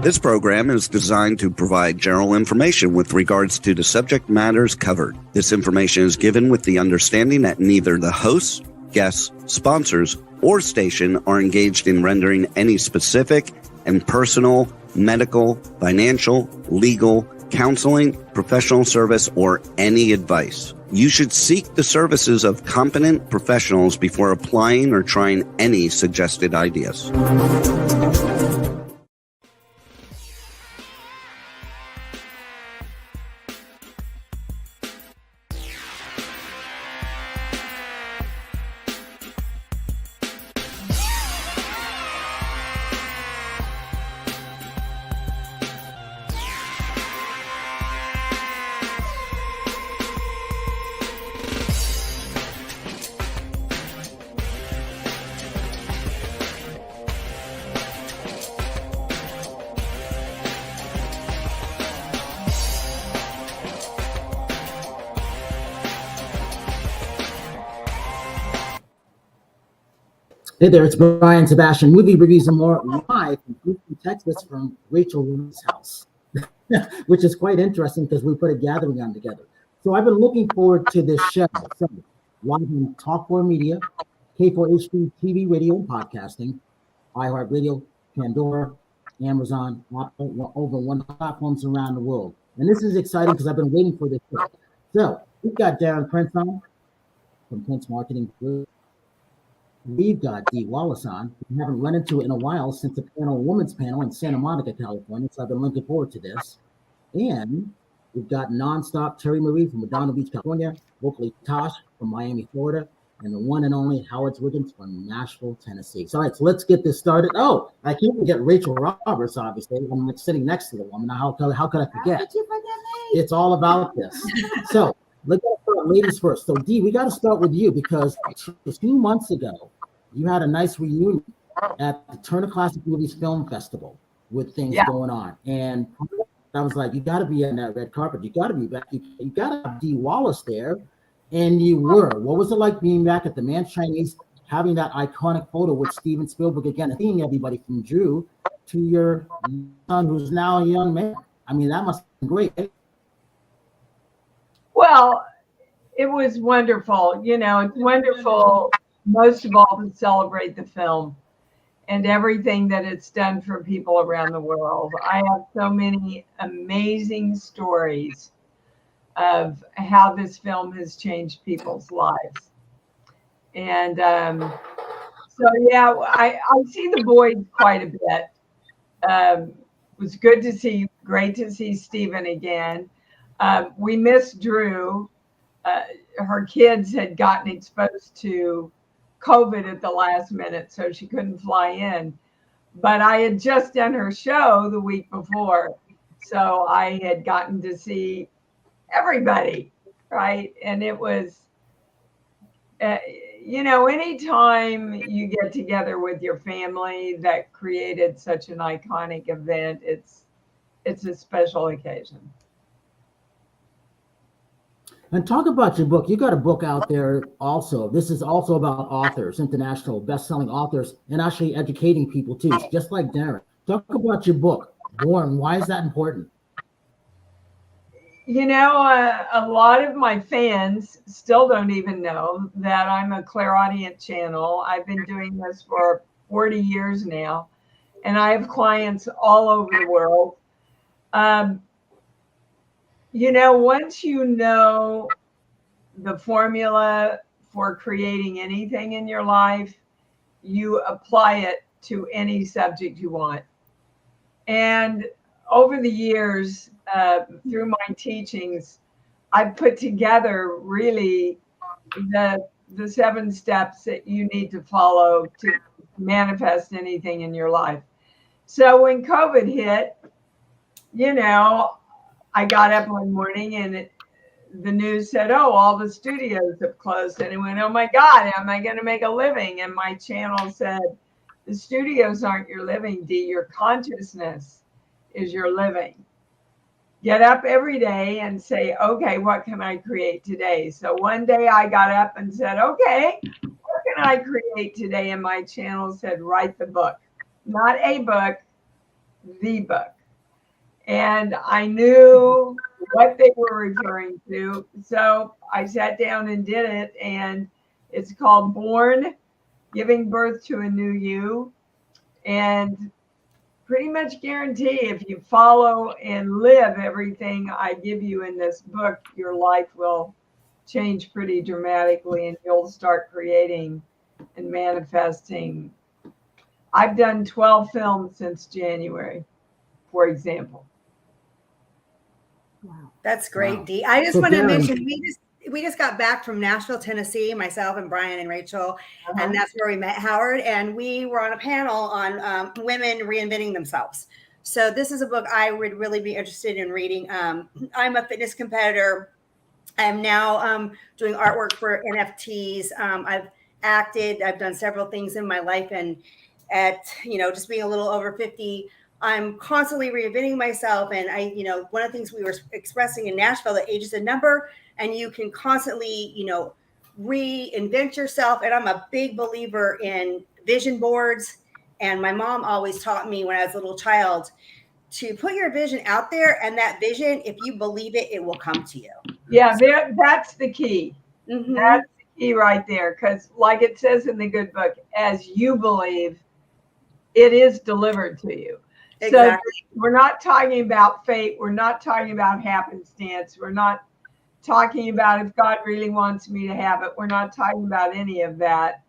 This program is designed to provide general information with regards to the subject matters covered. This information is given with the understanding that neither the hosts, guests, sponsors, or station are engaged in rendering any specific and personal, medical, financial, legal, counseling, professional service, or any advice. You should seek the services of competent professionals before applying or trying any suggested ideas. Hey there, it's Brian Sebastian, Movie Reviews and More, live from Houston, Texas from Rachel's house, which is quite interesting because we put a gathering on together. So I've been looking forward to this show. So live on Talk4 Media, K4HD TV, radio, and podcasting, iHeartRadio, Pandora, Amazon, Apple, over 100 platforms around the world. And this is exciting because I've been waiting for this show. So we've got Darren Prince on from Prince Marketing Group. We've got Dee Wallace on. We haven't run into it in a while since the women's panel in Santa Monica, California. So I've been looking forward to this. And we've got nonstop Terri Marie from Redondo Beach, California, locally Tosh from Miami, Florida, and the one and only Howard Wiggins from Nashville, Tennessee. So, all right, so let's get this started. Oh, I can't forget Rachel Roberts, obviously. I'm like sitting next to the woman. How could I forget? How did you forget me? It's all about this. So let's start ladies first. So Dee, we got to start with you because a few months ago, you had a nice reunion at the Turner Classic Movies Film Festival with things going on. And I was like, you got to be on that red carpet. You got to be back. You got to have Dee Wallace there. And you were. What was it like being back at the Man's Chinese, having that iconic photo with Steven Spielberg again, seeing everybody from Drew to your son, who's now a young man? I mean, that must have been great. Well, it was wonderful. You know, it's wonderful, most of all, to celebrate the film and everything that it's done for people around the world. I have so many amazing stories of how this film has changed people's lives. And so, yeah, I see the boys quite a bit. It was great to see Steven again. We missed Drew. Her kids had gotten exposed to COVID at the last minute, so she couldn't fly in. But I had just done her show the week before, so I had gotten to see everybody, right? And it was, anytime you get together with your family that created such an iconic event, it's a special occasion. And talk about your book. You got a book out there also. This is also about authors, international best-selling authors, and actually educating people too, just like Darren. Talk about your book, Born. Why is that important? You know, a lot of my fans still don't even know that I'm a clairaudient channel. I've been doing this for 40 years now, and I have clients all over the world. Once you know the formula for creating anything in your life, you apply it to any subject you want. And over the years, through my teachings, I've put together really the 7 steps that you need to follow to manifest anything in your life. So when COVID hit, I got up one morning and the news said, oh, all the studios have closed. And I went, oh my God, am I going to make a living? And my channel said, the studios aren't your living, Dee. Your consciousness is your living. Get up every day and say, okay, what can I create today? So one day I got up and said, okay, what can I create today? And my channel said, write the book. Not a book, the book. And I knew what they were referring to. So I sat down and did it. And it's called Born, Giving Birth to a New You. And pretty much guarantee if you follow and live everything I give you in this book, your life will change pretty dramatically and you'll start creating and manifesting. I've done 12 films since January, for example. Wow. That's great, Wow. Dee. I just So want to Darren- mention we just got back from Nashville, Tennessee, myself and Brian and Rachel, and that's where we met Howard. And we were on a panel on women reinventing themselves. So this is a book I would really be interested in reading. I'm a fitness competitor. I'm now doing artwork for NFTs. I've acted. I've done several things in my life, and at just being a little over 50. I'm constantly reinventing myself. And one of the things we were expressing in Nashville, that age is a number and you can constantly, reinvent yourself. And I'm a big believer in vision boards. And my mom always taught me when I was a little child to put your vision out there, and that vision, if you believe it, it will come to you. Yeah, that's the key. Mm-hmm. That's the key right there. Because like it says in the good book, as you believe, it is delivered to you. Exactly. So we're not talking about fate. We're not talking about happenstance. We're not talking about if God really wants me to have it. We're not talking about any of that.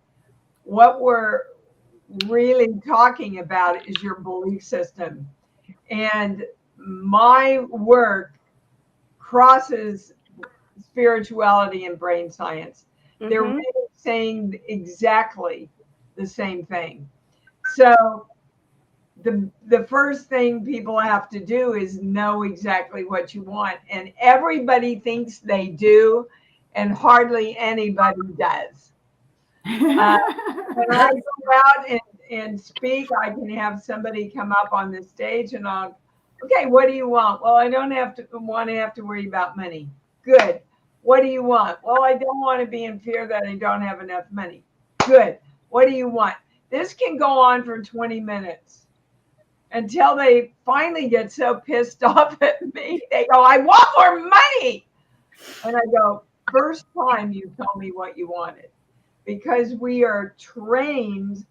What we're really talking about is your belief system. And my work crosses spirituality and brain science. Mm-hmm. They're really saying exactly the same thing. So the first thing people have to do is know exactly what you want. And everybody thinks they do, and hardly anybody does. When I go out and speak, I can have somebody come up on the stage and I'll, okay, what do you want? Well, I don't have to worry about money. Good. What do you want? Well, I don't want to be in fear that I don't have enough money. Good. What do you want? This can go on for 20 minutes until they finally get so pissed off at me. They go, I want more money. And I go, first time you told me what you wanted. Because we are trained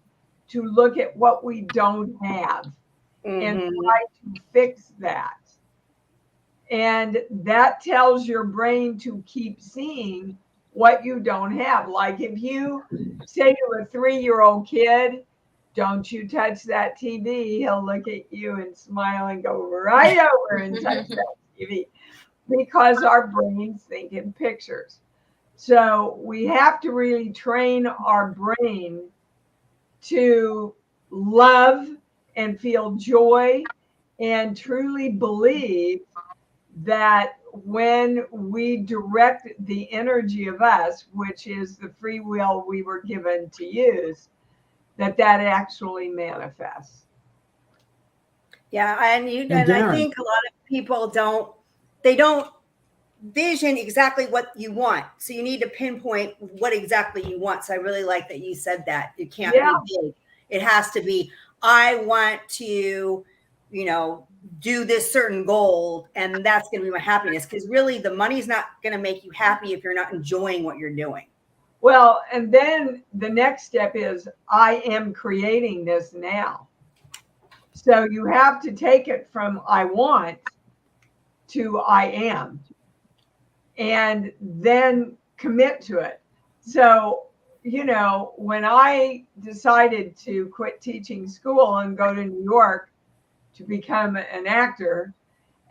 to look at what we don't have and try to fix that. And that tells your brain to keep seeing what you don't have. Like if you say to a 3-year-old kid, don't you touch that TV, he'll look at you and smile and go right over and touch that TV, because our brains think in pictures. So we have to really train our brain to love and feel joy and truly believe that when we direct the energy of us, which is the free will we were given to use, that actually manifests. Yeah, and I think a lot of people don't vision exactly what you want. So you need to pinpoint what exactly you want. So I really like that you said that. It can't be big. It has to be, I want to, do this certain goal, and that's going to be my happiness. Because really the money's not going to make you happy if you're not enjoying what you're doing. Well, and then the next step is, I am creating this now. So you have to take it from I want to I am, and then commit to it. So, when I decided to quit teaching school and go to New York to become an actor,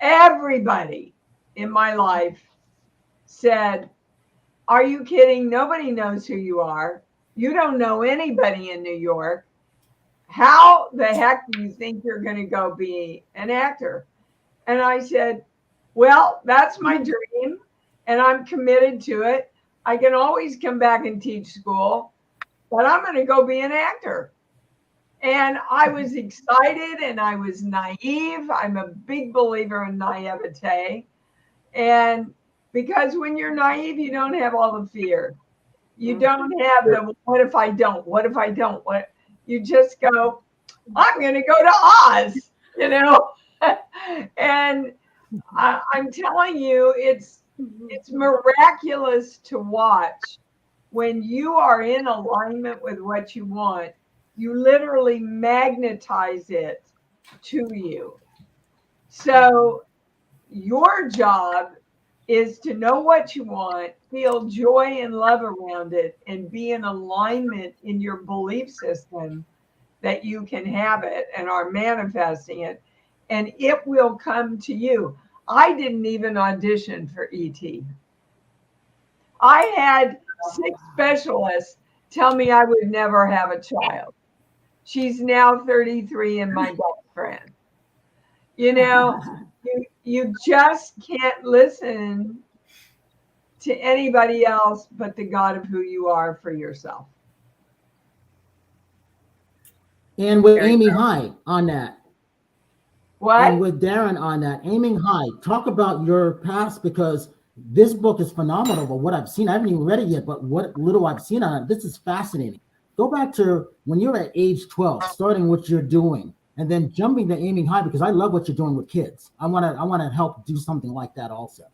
everybody in my life said, are you kidding? Nobody knows who you are. You don't know anybody in New York. How the heck do you think you're going to go be an actor? And I said, well, that's my dream, and I'm committed to it. I can always come back and teach school, but I'm going to go be an actor. And I was excited and I was naive. I'm a big believer in naivete. And because when you're naive, you don't have all the fear. You don't have the, what if I don't? What if I don't? What? You just go, I'm going to go to Oz. you know. And I'm telling you, it's miraculous to watch when you are in alignment with what you want. You literally magnetize it to you. So your job is to know what you want, feel joy and love around it, and be in alignment in your belief system that you can have it and are manifesting it, and it will come to you. I didn't even audition for ET. I had 6 specialists tell me I would never have a child. She's now 33 and my best friend. You know, you just can't listen to anybody else but the God of who you are for yourself. And with aiming high on that. What? And with Darren on that, aiming high. Talk about your past, because this book is phenomenal. But what I've seen, I haven't even read it yet, but what little I've seen on it, this is fascinating. Go back to when you're at age 12, starting what you're doing, and then jumping to aiming high, because I love what you're doing with kids. I want to help do something like that also.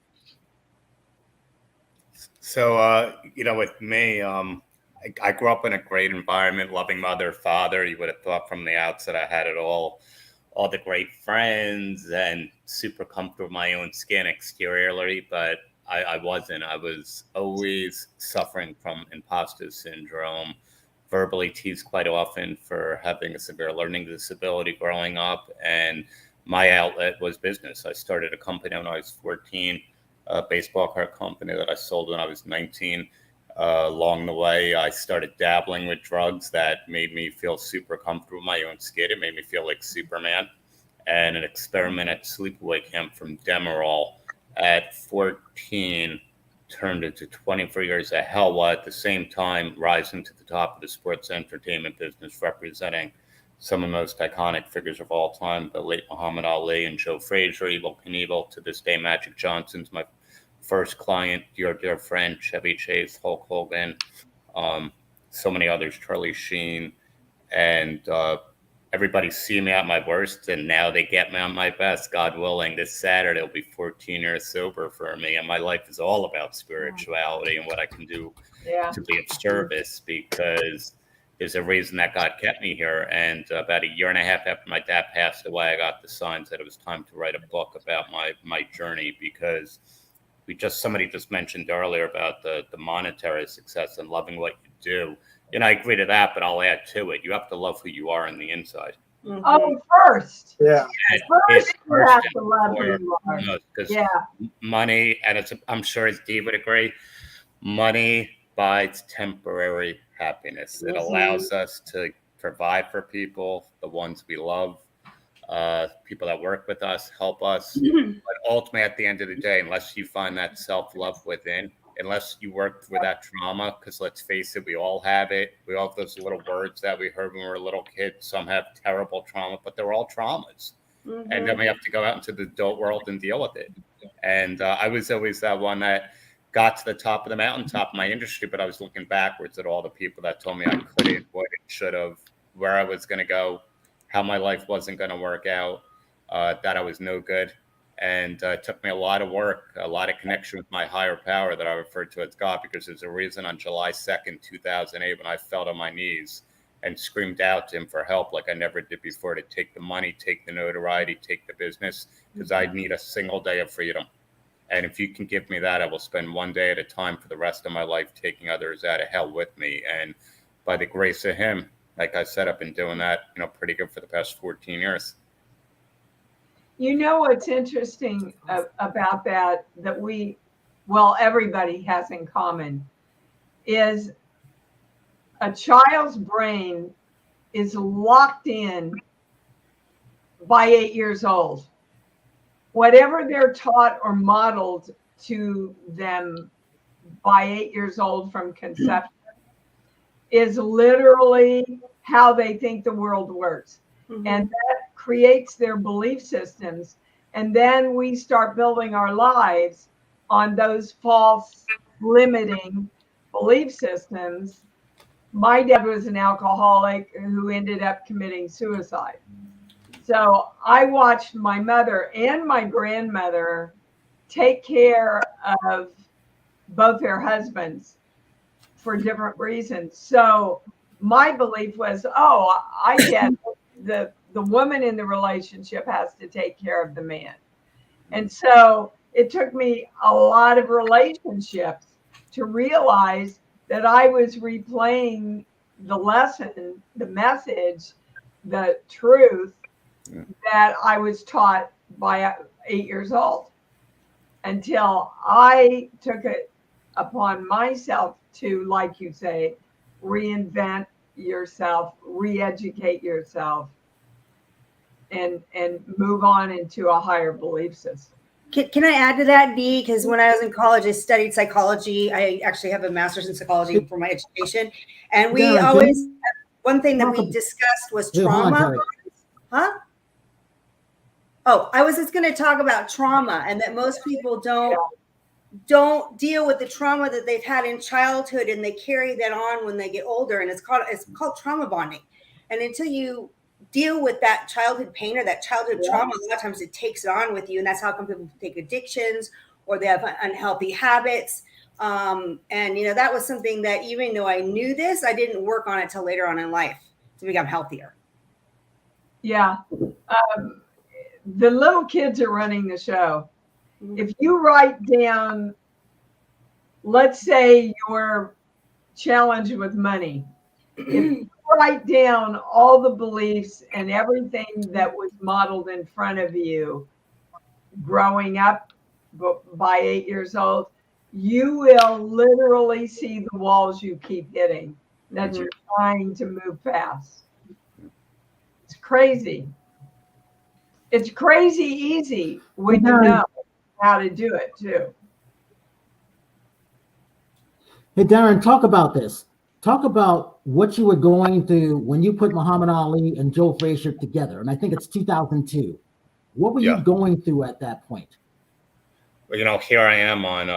So, with me, I grew up in a great environment, loving mother, father. You would have thought from the outset I had it all the great friends and super comfortable with my own skin exteriorly, but I wasn't. I was always suffering from imposter syndrome, verbally teased quite often for having a severe learning disability growing up, and my outlet was business. I started a company when I was 14, a baseball card company that I sold when I was 19. Along the way, I started dabbling with drugs that made me feel super comfortable in my own skin. It made me feel like Superman. And an experiment at sleepaway camp from Demerol at 14 turned into 24 years of hell, while at the same time rising to the top of the sports entertainment business, representing some of the most iconic figures of all time, the late Muhammad Ali and Joe Frazier, Evel Knievel. To this day, Magic Johnson's my first client, your dear friend, Chevy Chase, Hulk Hogan, so many others, Charlie Sheen, and everybody see me at my worst, and now they get me on my best. God willing, this Saturday will be 14 years sober for me, and my life is all about spirituality and what I can do to be of service, because there's a reason that God kept me here. And about a year and a half after my dad passed away, I got the signs that it was time to write a book about my journey, because somebody just mentioned earlier about the monetary success and loving what you do. And I agree to that, but I'll add to it. You have to love who you are on the inside. Mm-hmm. Oh, first. Yeah. First you have to love who you are. Because money, and I'm sure as Dee would agree, money buys temporary happiness. It allows us to provide for people, the ones we love, people that work with us, help us. But ultimately, at the end of the day, unless you find that self-love within, unless you work through that trauma, because let's face it, we all have it. We all have those little words that we heard when we were little kids. Some have terrible trauma, but they're all traumas. Mm-hmm. And then we have to go out into the adult world and deal with it. And I was always that one that got to the top of the mountaintop in my industry, but I was looking backwards at all the people that told me I couldn't, what it should have, where I was going to go, how my life wasn't going to work out, that I was no good. And it took me a lot of work, a lot of connection with my higher power that I referred to as God, because there's a reason on July 2nd, 2008, when I fell to my knees and screamed out to him for help like I never did before, to take the money, take the notoriety, take the business, because I need a single day of freedom. And if you can give me that, I will spend one day at a time for the rest of my life taking others out of hell with me. And by the grace of him, like I said, I've been doing that, pretty good for the past 14 years. You know what's interesting about that everybody has in common, is a child's brain is locked in by 8 years old. Whatever they're taught or modeled to them by 8 years old from conception is literally how they think the world works. Mm-hmm. And that creates their belief systems. And then we start building our lives on those false limiting belief systems. My dad was an alcoholic who ended up committing suicide. So I watched my mother and my grandmother take care of both their husbands for different reasons. So my belief was, oh, I get the woman in the relationship has to take care of the man. And so it took me a lot of relationships to realize that I was replaying the lesson, the message, the truth that I was taught by 8 years old, until I took it upon myself to, like you say, reinvent yourself, re-educate yourself, and move on into a higher belief system. Can I add to that, Dee? Because when I was in college, I studied psychology. I actually have a master's in psychology for my education. And we Darren, always, one thing that we discussed was Hold on, trauma. Terri. Huh? Oh, I was just going to talk about trauma, and that most people don't deal with the trauma that they've had in childhood, and they carry that on when they get older. And it's called trauma bonding. And until you deal with that childhood pain or that childhood trauma, a lot of times it takes it on with you, and that's how come people take addictions or they have unhealthy habits. And that was something that, even though I knew this, I didn't work on it till later on in life to become healthier. Yeah. The little kids are running the show. If you write down, let's say you're challenged with money, if you write down all the beliefs and everything that was modeled in front of you growing up by 8 years old, you will literally see the walls you keep hitting that you're trying to move past. It's crazy. It's crazy easy when you know how to do it too. Hey, Darren, talk about this. Talk about what you were going through when you put Muhammad Ali and Joe Frazier together. And I think it's 2002. What were you going through at that point? Well, here I am on,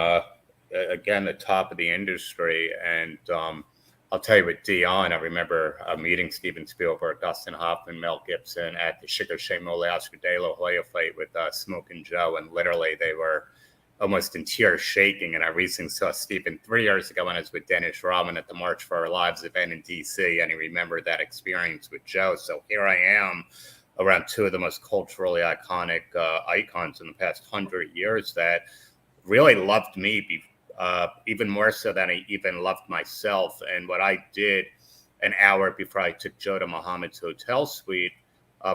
again, the top of the industry. And I'll tell you, with Dion, I remember meeting Steven Spielberg, Dustin Hoffman, Mel Gibson at the Sugar Shea Mole Oscar De La Hoya fight with Smokin' Joe. And literally they were almost in tears, shaking. And I recently saw Steven 3 years ago when I was with Dennis Rodman at the March for Our Lives event in DC. And he remembered that experience with Joe. So here I am around two of the most culturally iconic icons in the past 100 years that really loved me even more so than I even loved myself. And what I did an hour before I took Joe to Muhammad's hotel suite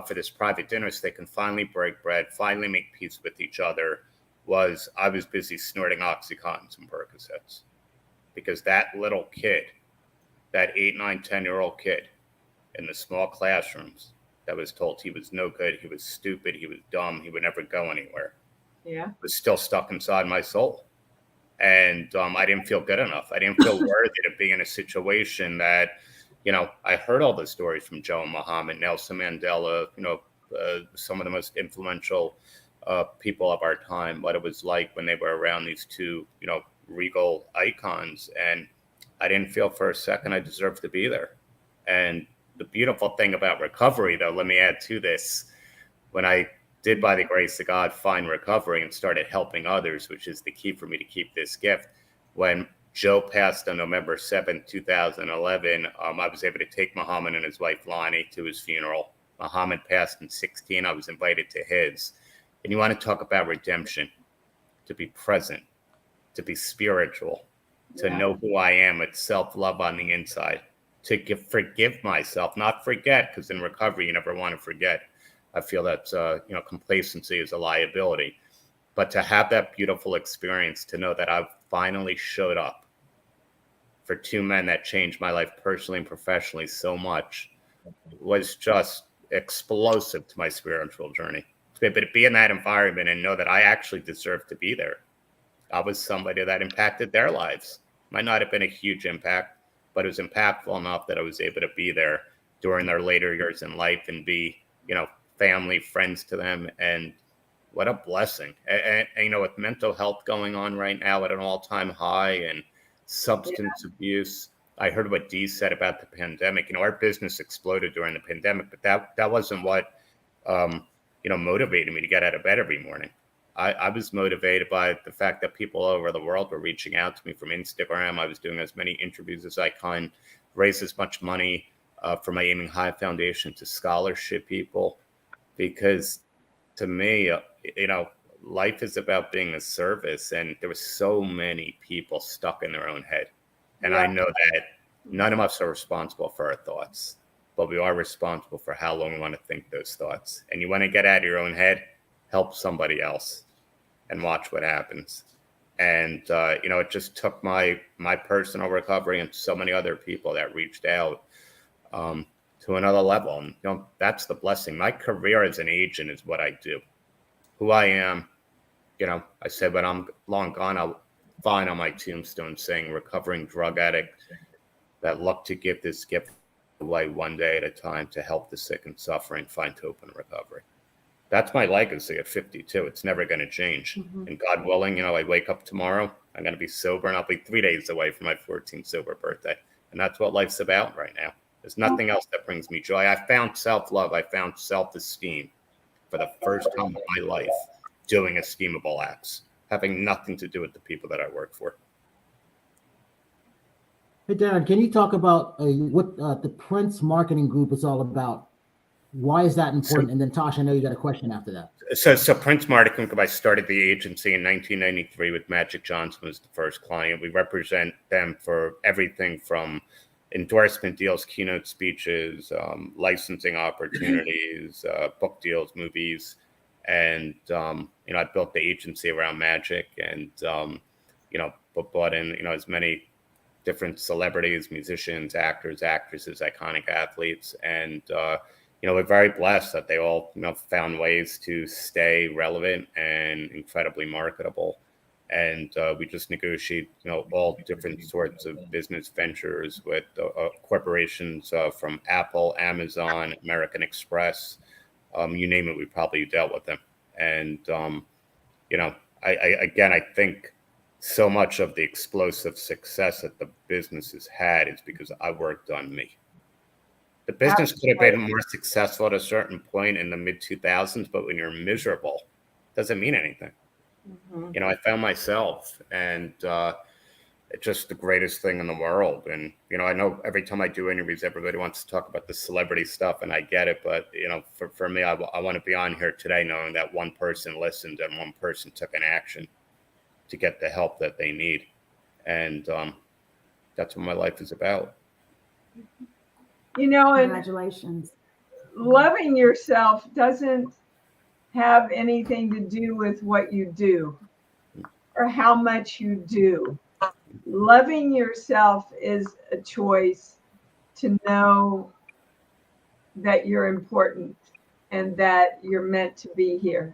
for this private dinner so they can finally break bread, finally make peace with each other, was I was busy snorting Oxycontins and Percocets. Because that little kid, that 8, 9, 10-year-old kid in the small classrooms that was told he was no good, he was stupid, he was dumb, he would never go anywhere, was still stuck inside my soul. And I didn't feel good enough. I didn't feel worthy to be in a situation that, I heard all the stories from Joe and Muhammad, Nelson Mandela, some of the most influential people of our time, what it was like when they were around these two, regal icons. And I didn't feel for a second I deserved to be there. And the beautiful thing about recovery, though, let me add to this, when I did, by the grace of God, find recovery and started helping others, which is the key for me to keep this gift. When Joe passed on November 7th, 2011, I was able to take Muhammad and his wife, Lonnie, to his funeral. Muhammad passed in 2016. I was invited to his. And you want to talk about redemption, to be present, to be spiritual, to know who I am with self-love on the inside, to forgive myself, not forget, because in recovery, you never want to forget. I feel that, complacency is a liability. But to have that beautiful experience, to know that I've finally showed up for two men that changed my life personally and professionally so much, was just explosive to my spiritual journey. But to be in that environment and know that I actually deserve to be there. I was somebody that impacted their lives. Might not have been a huge impact, but it was impactful enough that I was able to be there during their later years in life and be, family, friends to them. And what a blessing. And with mental health going on right now at an all-time high and substance abuse, I heard what Dee said about the pandemic. Our business exploded during the pandemic, but that wasn't what motivated me to get out of bed every morning. I was motivated by the fact that people all over the world were reaching out to me from Instagram. I was doing as many interviews as I can, raise as much money for my Aiming High Foundation to scholarship people, because to me, life is about being a service, and there were so many people stuck in their own head. And I know that none of us are responsible for our thoughts, but we are responsible for how long we want to think those thoughts. And you want to get out of your own head, help somebody else and watch what happens. And, it just took my personal recovery and so many other people that reached out to another level. And, that's the blessing. My career as an agent is what I do. Who I am, I said, when I'm long gone, I'll find on my tombstone saying, recovering drug addict that look to give this gift away one day at a time to help the sick and suffering find hope and recovery. That's my legacy at 52. It's never going to change. Mm-hmm. And God willing, I wake up tomorrow, I'm going to be sober, and I'll be 3 days away from my 14th sober birthday. And that's what life's about right now. There's nothing else that brings me joy. I found self-love. I found self-esteem for the first time in my life, doing esteemable acts, having nothing to do with the people that I work for. Hey, Darren, can you talk about what the Prince Marketing Group is all about? Why is that important? And then, Tosh, I know you got a question after that. So Prince Marketing Group, I started the agency in 1993 with Magic Johnson was the first client. We represent them for everything from endorsement deals, keynote speeches, licensing opportunities, book deals, movies. And, I built the agency around Magic and, brought in, as many different celebrities, musicians, actors, actresses, iconic athletes. And, we're very blessed that they all, found ways to stay relevant and incredibly marketable. And we just negotiate, all different sorts of business ventures with corporations from Apple, Amazon, American Express, you name it, we probably dealt with them. And, I think so much of the explosive success that the business has had is because I worked on me. The business could have been more successful at a certain point in the mid-2000s, but when you're miserable, it doesn't mean anything. Mm-hmm. I found myself, and it's just the greatest thing in the world. And, I know every time I do interviews, everybody wants to talk about the celebrity stuff, and I get it. But, for me, I want to be on here today knowing that one person listened and one person took an action to get the help that they need. And that's what my life is about. Congratulations. Loving yourself doesn't have anything to do with what you do or how much you do. Loving yourself is a choice to know that you're important and that you're meant to be here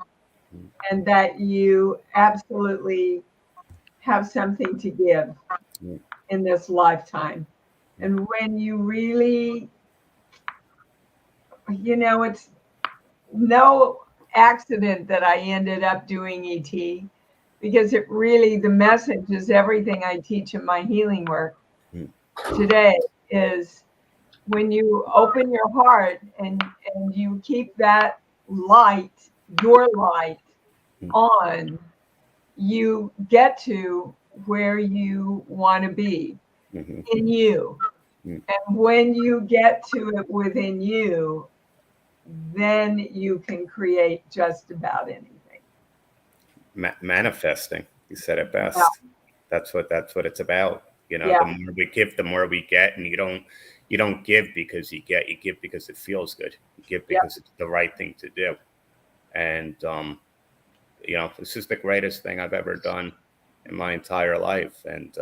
and that you absolutely have something to give in this lifetime. And when you really, it's no accident that I ended up doing ET, because the message is everything I teach in my healing work today is when you open your heart and you keep that light, your light on, you get to where you want to be in you. And when you get to it within you, then you can create just about anything. Manifesting, you said it best. Yeah. That's what it's about. The more we give, the more we get. And you don't give because you get. You give because it feels good. You give because it's the right thing to do. And this is the greatest thing I've ever done in my entire life. And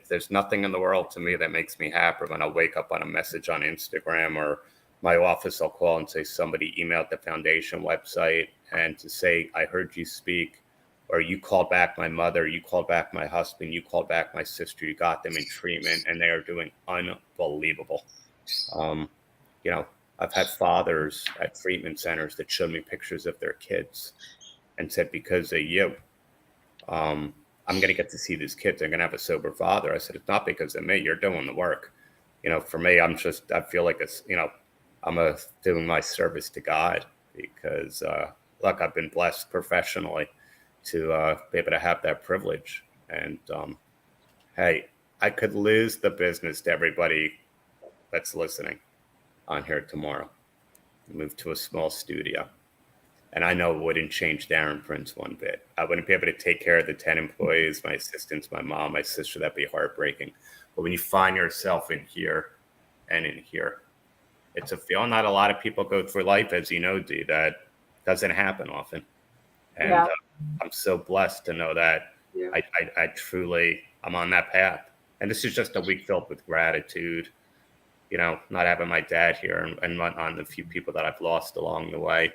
there's nothing in the world to me that makes me happier when I wake up on a message on Instagram, or my office will call and say somebody emailed the foundation website and to say, I heard you speak, or you called back my mother, you called back my husband, you called back my sister, you got them in treatment, and they are doing unbelievable. I've had fathers at treatment centers that showed me pictures of their kids and said, because of you, I'm going to get to see these kids. I'm going to have a sober father. I said, it's not because of me. You're doing the work. For me, I feel like I'm doing my service to God because, look, I've been blessed professionally to be able to have that privilege. And hey, I could lose the business to everybody that's listening on here tomorrow. Move to a small studio. And I know it wouldn't change Darren Prince one bit. I wouldn't be able to take care of the 10 employees, my assistants, my mom, my sister. That'd be heartbreaking. But when you find yourself in here and in here, it's a feeling. Not a lot of people go through life, as you know, Dee, that doesn't happen often. And I'm so blessed to know that I truly, I'm on that path. And this is just a week filled with gratitude, you know, not having my dad here and on the few people that I've lost along the way.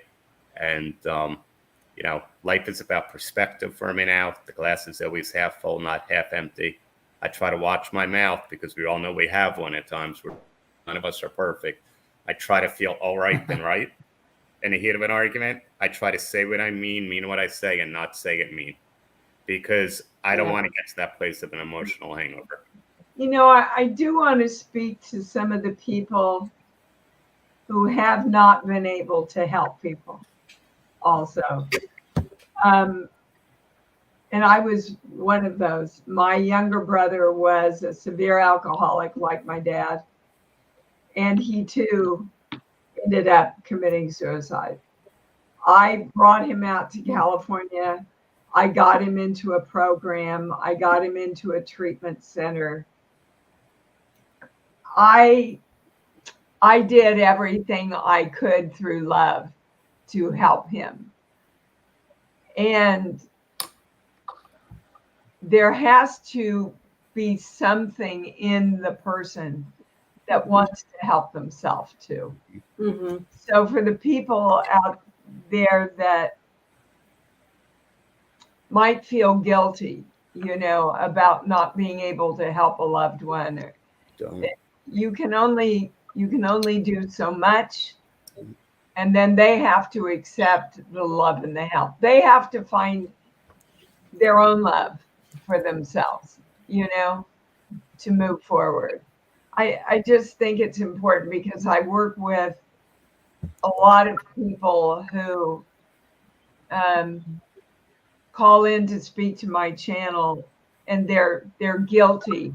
And, you know, life is about perspective for me now. The glass is always half full, not half empty. I try to watch my mouth because we all know we have one at times where none of us are perfect. I try to feel all right and right. In the heat of an argument, I try to say what I mean what I say, and not say it mean. Because I don't want to get to that place of an emotional hangover. You know, I do want to speak to some of the people who have not been able to help people also. And I was one of those. My younger brother was a severe alcoholic like my dad. And he too ended up committing suicide. I brought him out to California. I got him into a program. I got him into a treatment center. I did everything I could through love to help him. And there has to be something in the person that wants to help themselves too. Mm-hmm. So for the people out there that might feel guilty, you know, about not being able to help a loved one, you can only do so much, and then they have to accept the love and the help. They have to find their own love for themselves, you know, to move forward. I just think it's important because I work with a lot of people who call in to speak to my channel, and they're guilty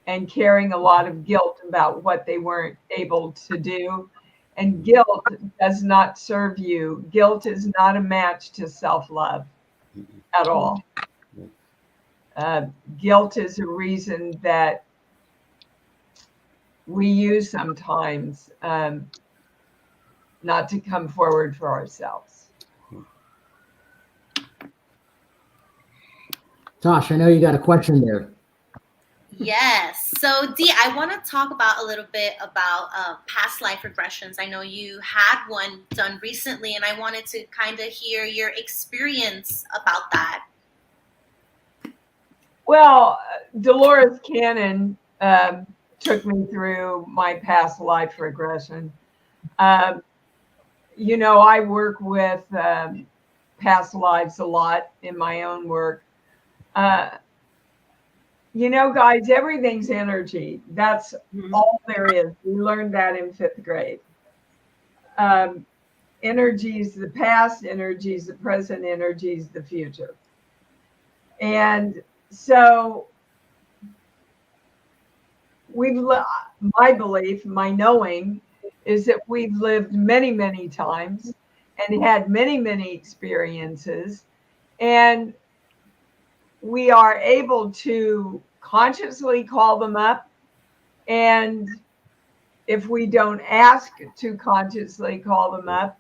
and carrying a lot of guilt about what they weren't able to do. And guilt does not serve you. Guilt is not a match to self-love at all. Guilt is a reason that we use sometimes not to come forward for ourselves. Tosh, I know you got a question there. Yes. So Dee, I want to talk about a little bit about past life regressions. I know you had one done recently, and I wanted to kind of hear your experience about that. Well, Dolores Cannon took me through my past life regression. You know, I work with past lives a lot in my own work. You know, guys, everything's energy. That's all there is. We learned that in 5th grade. Energy is the past, energy is the present, energy is the future. And so my belief, my knowing is that we've lived many, many times and had many, many experiences. And we are able to consciously call them up. And if we don't ask to consciously call them up,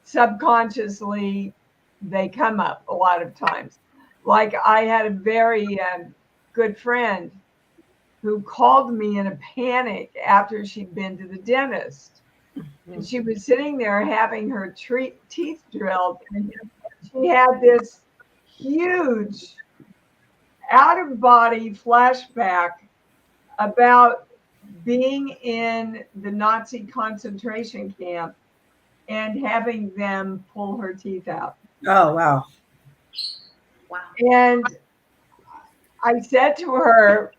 subconsciously, they come up a lot of times. Like I had a very good friend who called me in a panic after she'd been to the dentist. And she was sitting there having her teeth drilled. And she had this huge out-of-body flashback about being in the Nazi concentration camp and having them pull her teeth out. Oh, wow. Wow. And I said to her,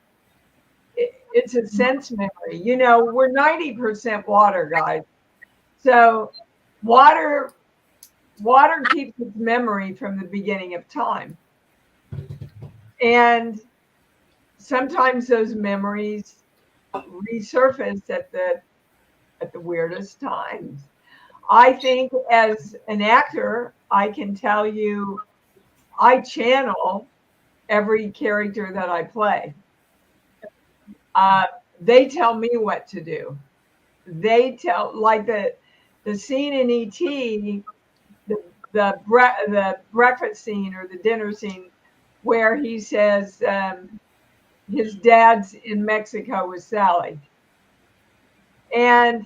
it's a sense memory. You know, we're 90% water, guys. So water keeps its memory from the beginning of time. And sometimes those memories resurface at the weirdest times. I think as an actor, I can tell you I channel every character that I play. They tell me what to do. They tell, like the scene in E.T., the breakfast scene or the dinner scene, where he says his dad's in Mexico with Sally, and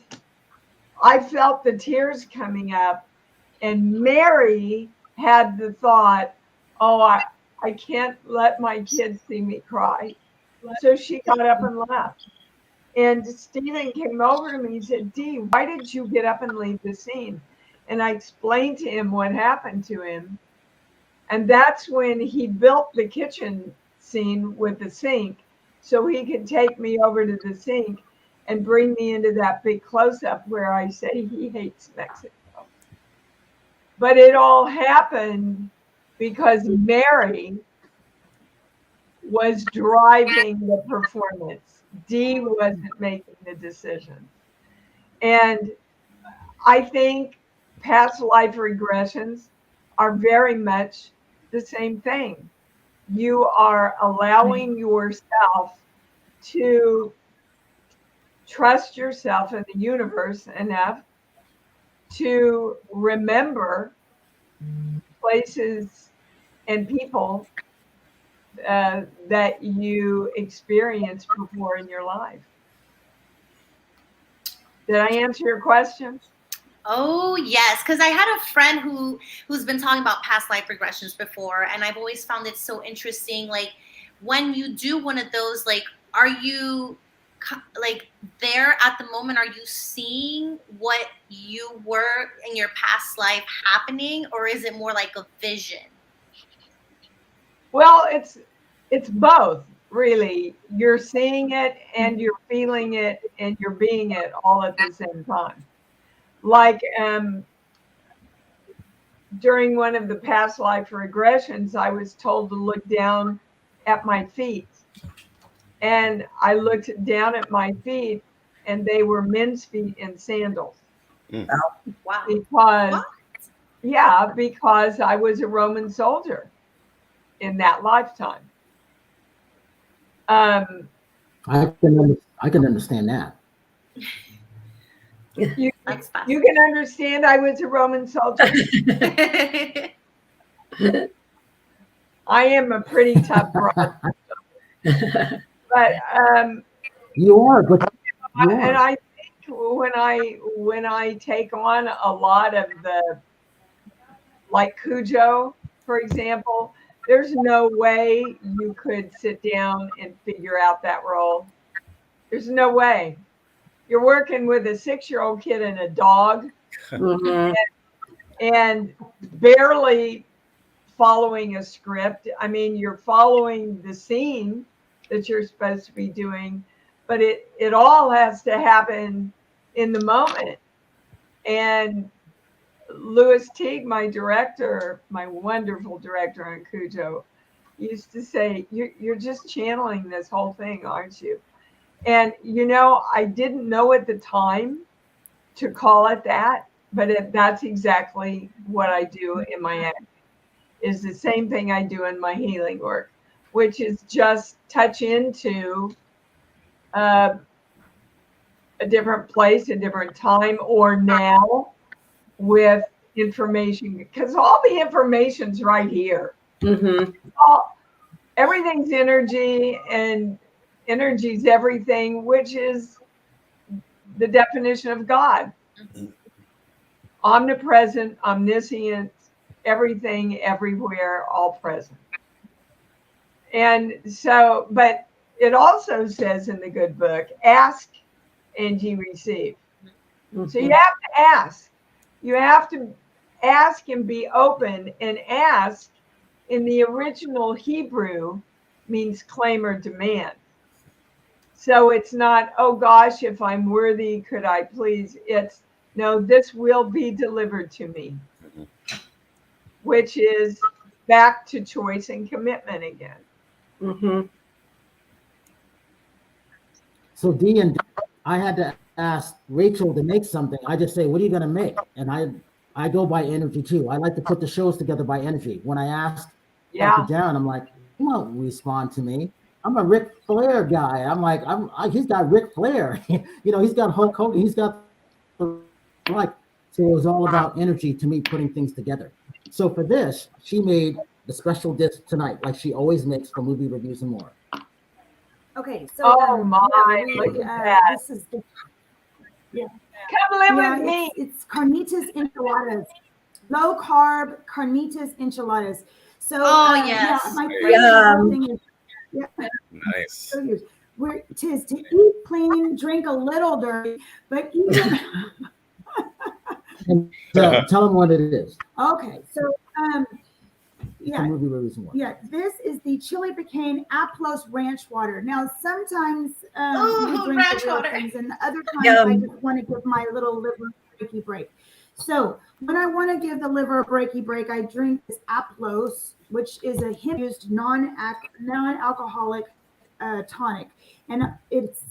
I felt the tears coming up, and Mary had the thought, "Oh, I can't let my kids see me cry," so she got up and left. And Stephen came over to me and said, "Dee, why did you get up and leave the scene?" And I explained to him what happened to him. And that's when he built the kitchen scene with the sink so he could take me over to the sink and bring me into that big close-up where I say he hates Mexico. But it all happened because Mary was driving the performance. Dee wasn't making the decisions. And I think past life regressions are very much the same thing. You are allowing yourself to trust yourself in the universe enough to remember places and people that you experienced before in your life. Did I answer your question? Oh yes, because I had a friend who's been talking about past life regressions before, and I've always found it so interesting. Like when you do one of those, like, are you like there at the moment? Are you seeing what you were in your past life happening, or is it more like a vision? Well, it's both, really. You're seeing it and you're feeling it and you're being it all at the same time. Like during one of the past life regressions, I was told to look down at my feet. And I looked down at my feet and they were men's feet in sandals. Wow. Because, yeah, because I was a Roman soldier in that lifetime. I can understand that. You can understand I was a Roman soldier. I am a pretty tough broad. But you are, but you are. And I think when I take on a lot of the, like Cujo, for example, there's no way you could sit down and figure out that role. There's no way. You're working with a 6-year-old kid and a dog, and barely following a script. I mean, you're following the scene that you're supposed to be doing, but it all has to happen in the moment. And Louis Teague, my director, my wonderful director on Cujo, used to say, you're just channeling this whole thing, aren't you? And, you know, I didn't know at the time to call it that, but that's exactly what I do in my acting. Is the same thing I do in my healing work, which is just touch into a different place, a different time, or now with information, because all the information's right here. Everything's energy, and energy's everything, which is the definition of God. Omnipresent, omniscient, everything, everywhere, all present. And so, but it also says in the good book, ask and ye receive. So you have to ask. You have to ask and be open, and ask in the original Hebrew means claim or demand. So it's not, oh gosh, if I'm worthy, could I please? It's, No, this will be delivered to me, which is back to choice and commitment again. Mm-hmm. So Dee and I had to ask Rachel to make something. I just say, what are you going to make? And I go by energy too. I like to put the shows together by energy. When I asked Yeah. Dr. Darren, I'm like, he won't respond to me. I'm a Ric Flair guy. I'm like, he's got Ric Flair. He's got Hulk Hogan. He's got like. So it was all about energy to me, putting things together. So for this, she made the special dish tonight, like she always makes for Movie Reviews and More. Okay, so Oh my, look at that. This is the Come live with me. It's carnitas enchiladas, low carb carnitas enchiladas. So yes. my favorite thing is Nice. tis to eat clean, drink a little dirty, but even And tell them what it is. okay. So yeah. Movie Reviews and More. Yeah, this is the Chili Pecan Aplos Ranch Water. Now, sometimes we drink ranch the real water. things, and other times I just want to give my little liver a breaky break. So when I want to give the liver a breaky break, I drink this Aplos, which is a hemp-used non-alcoholic tonic, and it's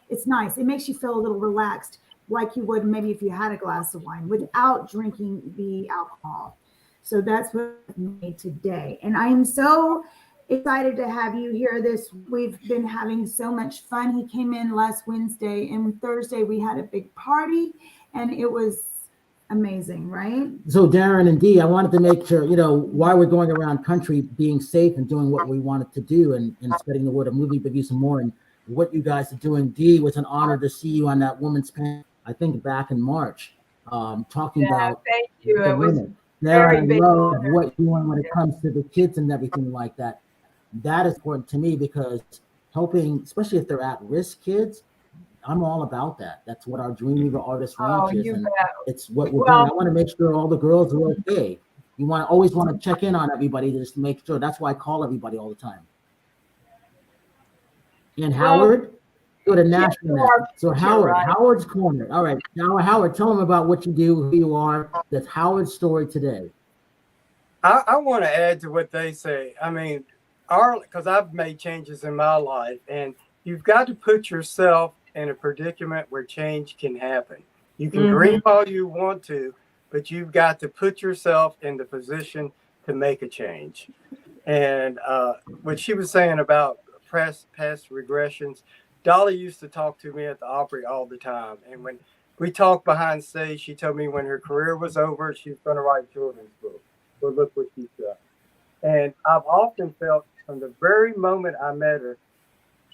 it's nice. It makes you feel a little relaxed, like you would maybe if you had a glass of wine, without drinking the alcohol. So that's what I made today. And I am so excited to have you here. We've been having so much fun. He came in last Wednesday, and Thursday we had a big party, and it was amazing, right? So Darren and Dee, I wanted to make sure, while we're going around country being safe and doing what we wanted to do and spreading the word of Movie Reviews and More and what you guys are doing. Dee, it was an honor to see you on that women's panel, I think back in March, talking about Thank you. the It was women. There, I big love honor. what you're doing when it comes to the kids and everything like that. That is important to me because helping, especially if they're at-risk kids, I'm all about that. That's what our Dreamweaver Artist Ranch is, and it's what we're doing. I want to make sure all the girls are okay. You always want to check in on everybody to just make sure. That's why I call everybody all the time. And Howard, go to Nashville now. So Howard's Corner. All right, now Howard, tell them about what you do, who you are. That's Howard's story today. I want to add to what they say. I mean, because I've made changes in my life, and you've got to put yourself in a predicament where change can happen. You can dream all you want to, but you've got to put yourself in the position to make a change. And what she was saying about past regressions, Dolly used to talk to me at the Opry all the time. And when we talked behind stage, she told me when her career was over, she was going to write children's books. So look what she's done. And I've often felt from the very moment I met her,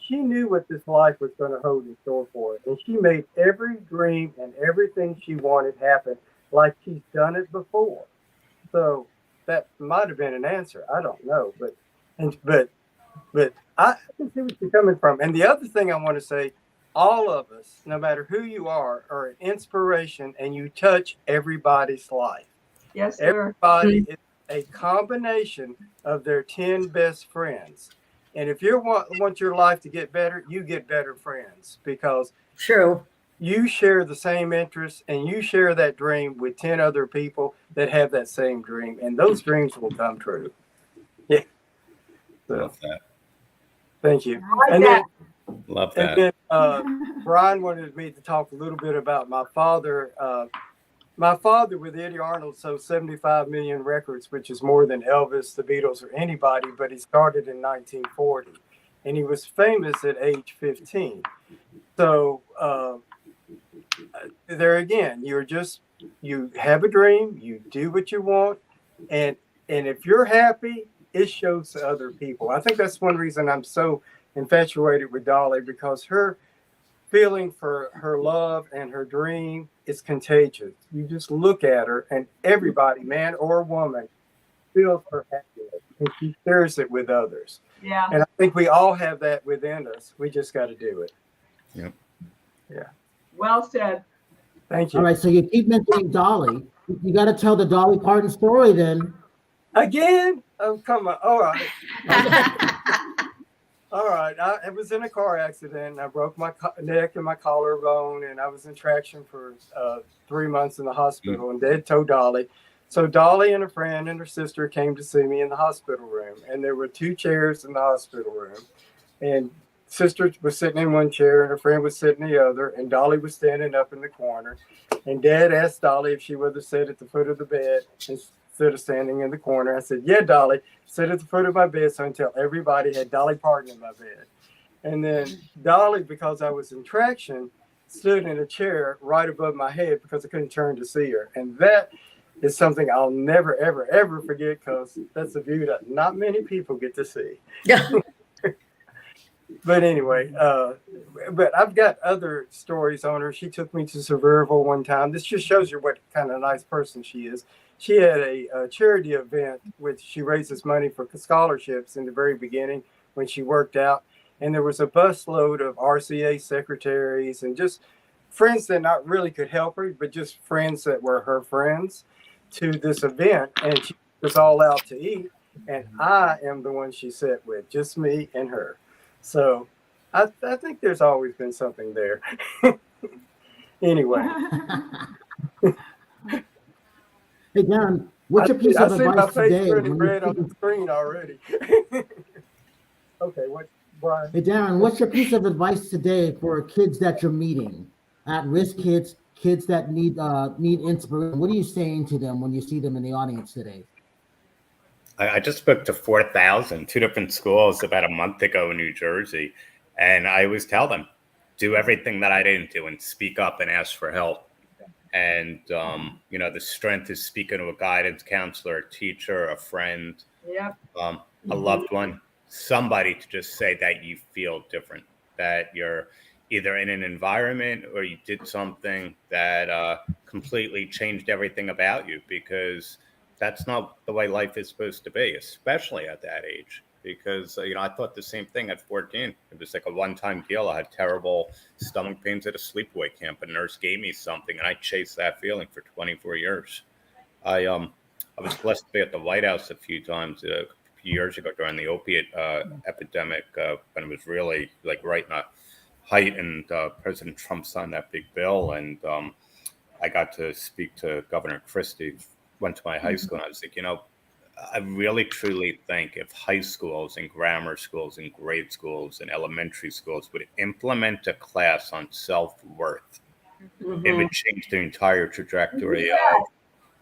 she knew what this life was going to hold in store for her. And she made every dream and everything she wanted happen like she's done it before. So that might have been an answer. I don't know. But I can see where you're coming from. And the other thing I want to say, all of us, no matter who you are an inspiration, and you touch everybody's life. Yes, sir. Everybody is a combination of their 10 best friends. And if you want your life to get better, you get better friends because you share the same interests and you share that dream with 10 other people that have that same dream. And those dreams will come true. Yeah. Love that. Thank you. Love that. And then Brian wanted me to talk a little bit about my father. My father with Eddie Arnold sold 75 million records, which is more than Elvis, the Beatles, or anybody, but he started in 1940. And he was famous at age 15. So there again, you have a dream, you do what you want, and if you're happy, it shows to other people. I think that's one reason I'm so infatuated with Dolly, because her feeling for her love and her dream is contagious. You just look at her and everybody, man or woman, feels her happiness and she shares it with others. Yeah. And I think we all have that within us. We just got to do it. Yep. Yeah. Well said. Thank you. All right, so you keep mentioning Dolly. You got to tell the Dolly Parton story then. Again? Oh, come on. All right. All right. I was in a car accident. And I broke my neck and my collarbone, and I was in traction for 3 months in the hospital. And they had told Dolly. So Dolly and a friend and her sister came to see me in the hospital room. And there were 2 chairs in the hospital room. And sister was sitting in one chair, and her friend was sitting in the other. And Dolly was standing up in the corner. And Dad asked Dolly if she would have sat at the foot of the bed instead of standing in the corner. I said, yeah, Dolly, sit at the foot of my bed. So until everybody had Dolly Parton in my bed. And then Dolly, because I was in traction, stood in a chair right above my head because I couldn't turn to see her. And that is something I'll never, ever, ever forget, because that's a view that not many people get to see. But anyway, but I've got other stories on her. She took me to Sevierville one time. This just shows you what kind of nice person she is. She had a charity event which she raises money for scholarships in the very beginning when she worked out. And there was a busload of RCA secretaries and just friends that not really could help her, but just friends that were her friends to this event. And she was all out to eat. And I am the one she sat with, just me and her. So I think there's always been something there. Anyway. Hey, Darren, what's your piece of advice today? I see my face today? red on the screen already. Okay, what, Brian? Hey, Darren, what's your piece of advice today for kids that you're meeting? At-risk kids, kids that need inspiration. What are you saying to them when you see them in the audience today? I just spoke to 4,000, 2 different schools about a month ago in New Jersey. And I always tell them, do everything that I didn't do and speak up and ask for help. And, the strength is speaking to a guidance counselor, a teacher, a friend, a loved one, somebody to just say that you feel different, that you're either in an environment or you did something that completely changed everything about you, because that's not the way life is supposed to be, especially at that age. Because, I thought the same thing at 14. It was like a one-time deal. I had terrible stomach pains at a sleepaway camp. A nurse gave me something, and I chased that feeling for 24 years. I was blessed to be at the White House a few times a few years ago during the opiate epidemic, when it was really like right in the height, and President Trump signed that big bill. And I got to speak to Governor Christie, went to my high school, and I was like, I really truly think if high schools and grammar schools and grade schools and elementary schools would implement a class on self-worth, it would change the entire trajectory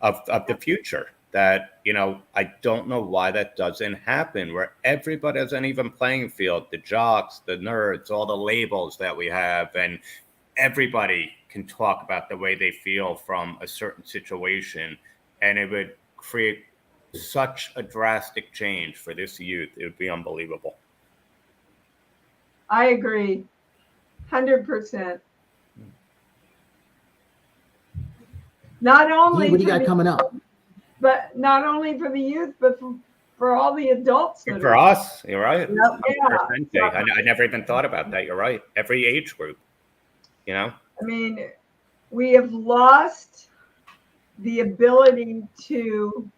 of the future. That, I don't know why that doesn't happen, where everybody has an even playing field, the jocks, the nerds, all the labels that we have, and everybody can talk about the way they feel from a certain situation, and it would create such a drastic change for this youth. It would be unbelievable. I agree, 100%. Not only what do you got coming up? But not only for the youth, but for all the adults. For us, you're right. Yeah. I never even thought about that. You're right. Every age group, I mean, we have lost the ability to,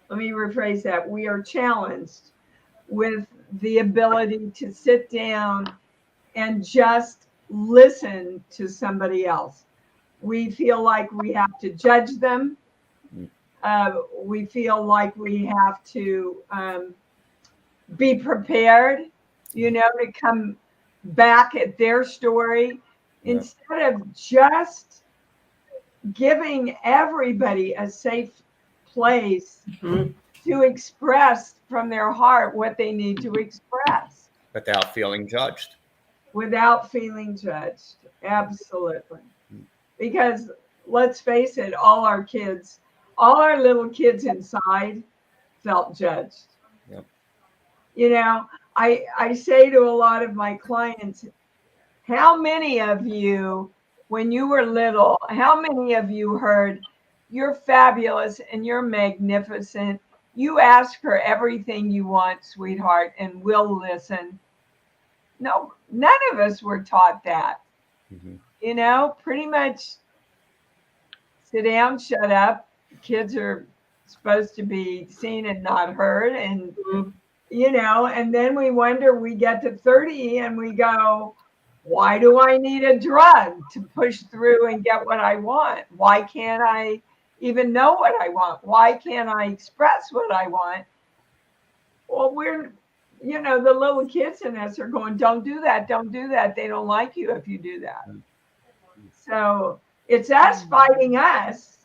let me rephrase that. We are challenged with the ability to sit down and just listen to somebody else. We feel like we have to judge them. We feel like we have to be prepared, to come back at their story, instead of just giving everybody a safe place to express from their heart what they need to express. Without feeling judged. Absolutely. Because let's face it, all our little kids inside felt judged. Yep. I say to a lot of my clients, how many of you, when you were little, how many of you heard, you're fabulous and you're magnificent. You ask for everything you want, sweetheart, and we'll listen. No, none of us were taught that. Pretty much sit down, shut up. Kids are supposed to be seen and not heard. And And then we wonder, we get to 30 and we go, why do I need a drug to push through and get what I want? Why can't I even know what I want? Why can't I express what I want? Well, the little kids in us are going, don't do that. Don't do that. They don't like you if you do that. So it's us fighting us.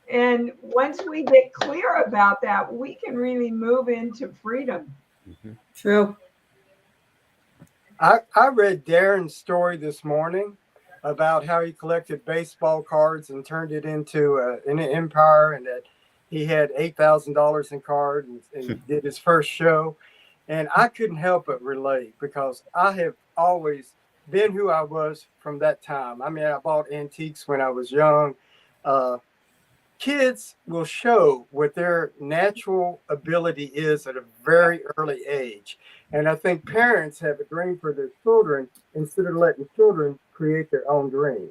And once we get clear about that, we can really move into freedom. True. I read Darren's story this morning about how he collected baseball cards and turned it into an empire, and that he had $8,000 in cards and did his first show. And I couldn't help but relate, because I have always been who I was from that time. I mean, I bought antiques when I was young. Kids will show what their natural ability is at a very early age. And I think parents have a dream for their children instead of letting children create their own dream.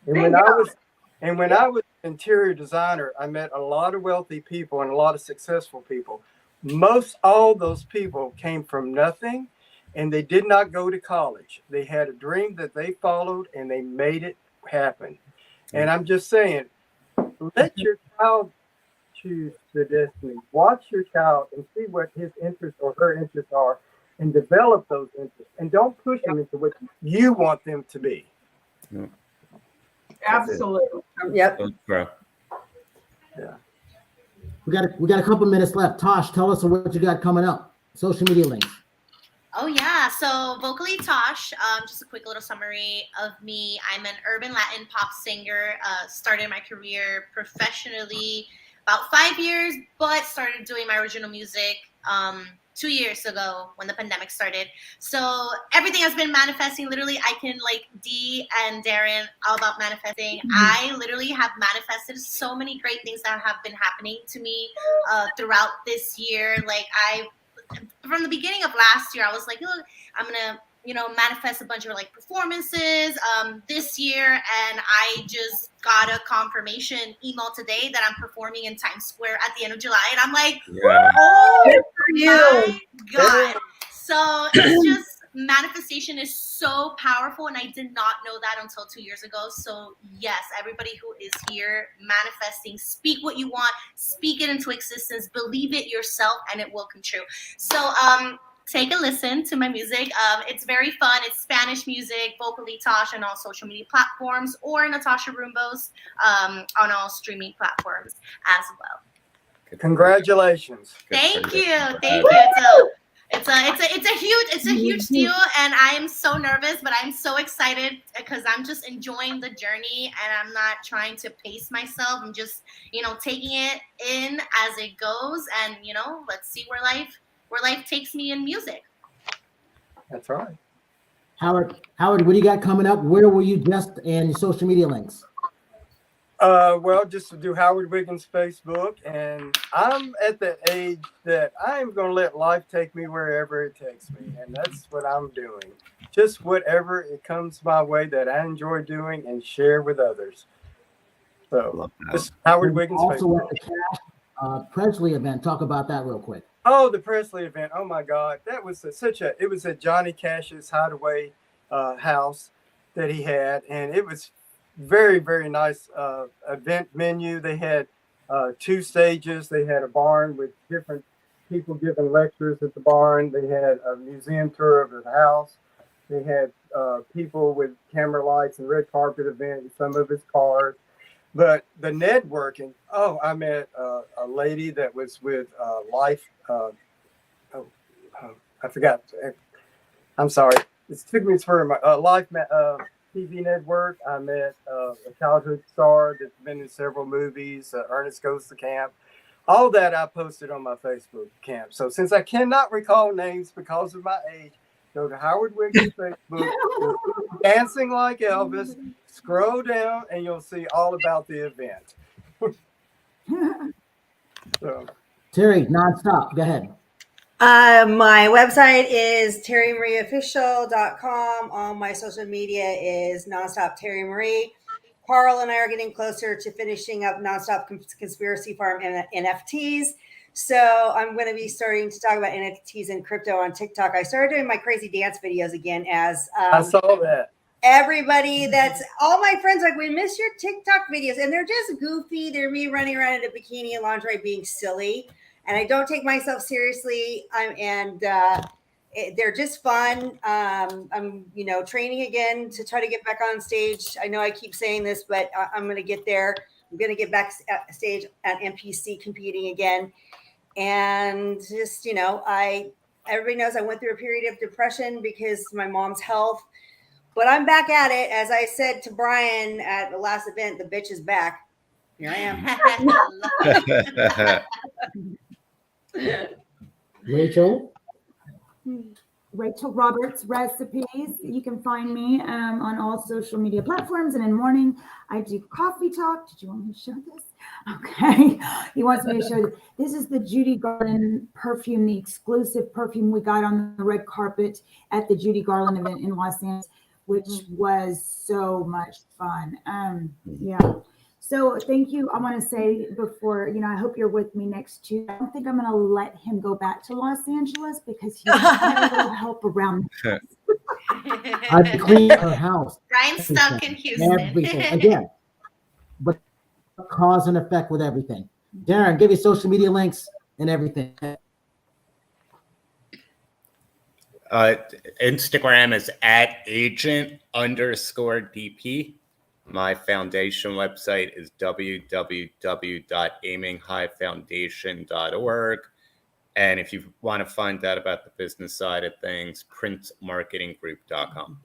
And when I was an interior designer, I met a lot of wealthy people and a lot of successful people. Most all those people came from nothing, and they did not go to college. They had a dream that they followed, and they made it happen. And I'm just saying, let your child choose their destiny. Watch your child and see what his interests or her interests are, and develop those interests. And don't push them into what you want them to be. Absolutely. Yep. Yeah. We got a couple minutes left. Tosh, tell us what you got coming up. Social media links. Oh yeah, so vocally Tosh, just a quick little summary of me. I'm an urban Latin pop singer, started my career professionally about 5 years, but started doing my original music 2 years ago when the pandemic started. So everything has been manifesting. Literally, I can, like Dee and Darren, all about manifesting. I literally have manifested so many great things that have been happening to me throughout this year. Like from the beginning of last year, I was like, look, I'm gonna, manifest a bunch of like performances this year, and I just got a confirmation email today that I'm performing in Times Square at the end of July, and I'm like, oh my God. So it's just, manifestation is so powerful, and I did not know that until 2 years ago. So yes, everybody who is here manifesting, speak what you want, speak it into existence, believe it yourself, and it will come true. So take a listen to my music. It's very fun. It's Spanish music, vocally Tosh, on all social media platforms, or Natasha Rumbos on all streaming platforms as well. Congratulations. Thank you. So it's a huge deal, and I am so nervous, but I'm so excited because I'm just enjoying the journey, and I'm not trying to pace myself. I'm just, taking it in as it goes, and let's see where life takes me in music. That's right. Howard, what do you got coming up? Where will you just, and social media links? Well, just to do Howard Wiggins Facebook, and I'm at the age that I'm going to let life take me wherever it takes me, and that's what I'm doing. Just whatever it comes my way that I enjoy doing and share with others. So, this Howard Wiggins also Facebook. At the Cash Presley event. Talk about that real quick. Oh, the Presley event! Oh my God, that was it was at Johnny Cash's hideaway house that he had, and it was very, very nice event menu. They had 2 stages. They had a barn with different people giving lectures at the barn. They had a museum tour of the house. They had people with camera lights and red carpet event in some of his cars. But the networking, I met a lady that was with Life. I forgot. I'm sorry. It took me for my Life TV network. I met a childhood star that's been in several movies, Ernest Goes to Camp. All that I posted on my Facebook camp. So since I cannot recall names because of my age, go to Howard Wiggins Facebook, Dancing Like Elvis, scroll down, and you'll see all about the event. So, Terri, nonstop. Go ahead. My website is terrimarieofficial.com. All my social media is nonstop Terri Marie. Carl and I are getting closer to finishing up Nonstop Conspiracy Farm NFTs. So I'm going to be starting to talk about NFTs and crypto on TikTok. I started doing my crazy dance videos again as I saw that. Everybody that's all my friends like, we miss your TikTok videos, and they're just goofy. They're me running around in a bikini and lingerie being silly, and I don't take myself seriously. They're just fun. I'm training again to try to get back on stage. I know I keep saying this, but I'm going to get there. I'm going to get back at stage at NPC competing again, and just everybody knows I went through a period of depression because of my mom's health. But I'm back at it. As I said to Brian at the last event, the bitch is back. Here I am. Rachel? Rachel Roberts Recipes. You can find me on all social media platforms. And in the morning, I do coffee talk. Did you want me to show this? Okay. He wants me to show this. This is the Judy Garland perfume, the exclusive perfume we got on the red carpet at the Judy Garland event in Los Angeles, which was so much fun. Yeah. So thank you. I want to say before, I hope you're with me next Tuesday. I don't think I'm going to let him go back to Los Angeles because he's got a little help around the house. I've cleaned her house. Brian's stuck in Houston. Everything. Again, but cause and effect with everything. Darren, give your social media links and everything. Instagram is @agent_DP. My foundation website is www.aiminghighfoundation.org. And if you want to find out about the business side of things, printmarketinggroup.com.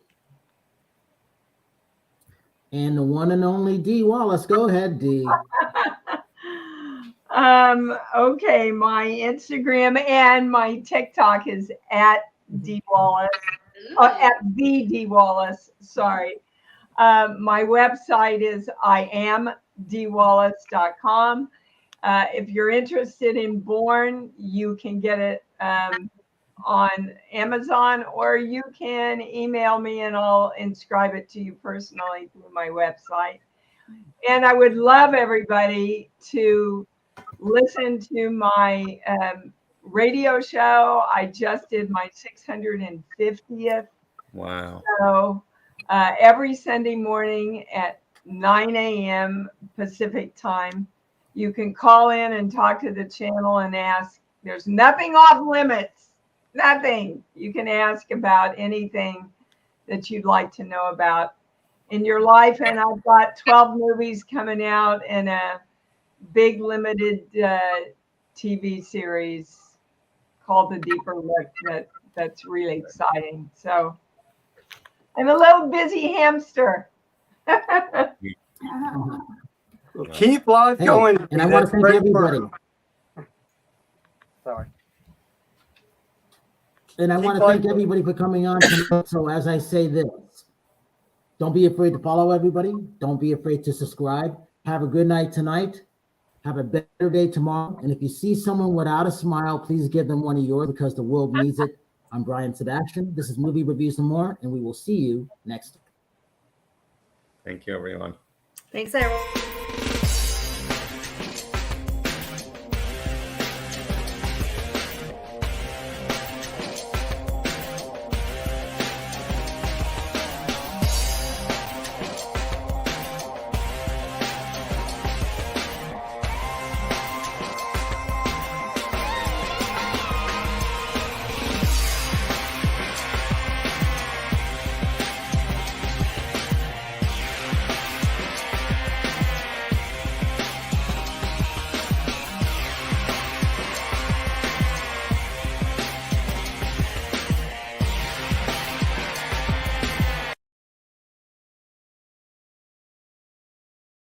And the one and only Dee Wallace. Go ahead, Dee. Okay, my Instagram and my TikTok is @Dee Wallace, at the Dee Wallace. Sorry. My website is iamdeewallace.com. If you're interested in Born, you can get it on Amazon, or you can email me and I'll inscribe it to you personally through my website. And I would love everybody to listen to my radio show. I just did my 650th. Wow. So every Sunday morning at 9 a.m. Pacific time, you can call in and talk to the channel and ask. There's nothing off limits, nothing. You can ask about anything that you'd like to know about in your life. And I've got 12 movies coming out and a big limited TV series called The Deeper Look that's really exciting. So I'm a little busy hamster. Keep life going. And I want to thank everybody. Sorry. And I want to thank everybody for coming on tonight. So as I say this, don't be afraid to follow everybody. Don't be afraid to subscribe. Have a good night tonight. Have a better day tomorrow. And if you see someone without a smile, please give them one of yours because the world needs it. I'm Brian Sebastian. This is Movie Reviews and More, and we will see you next time. Thank you, everyone. Thanks, everyone.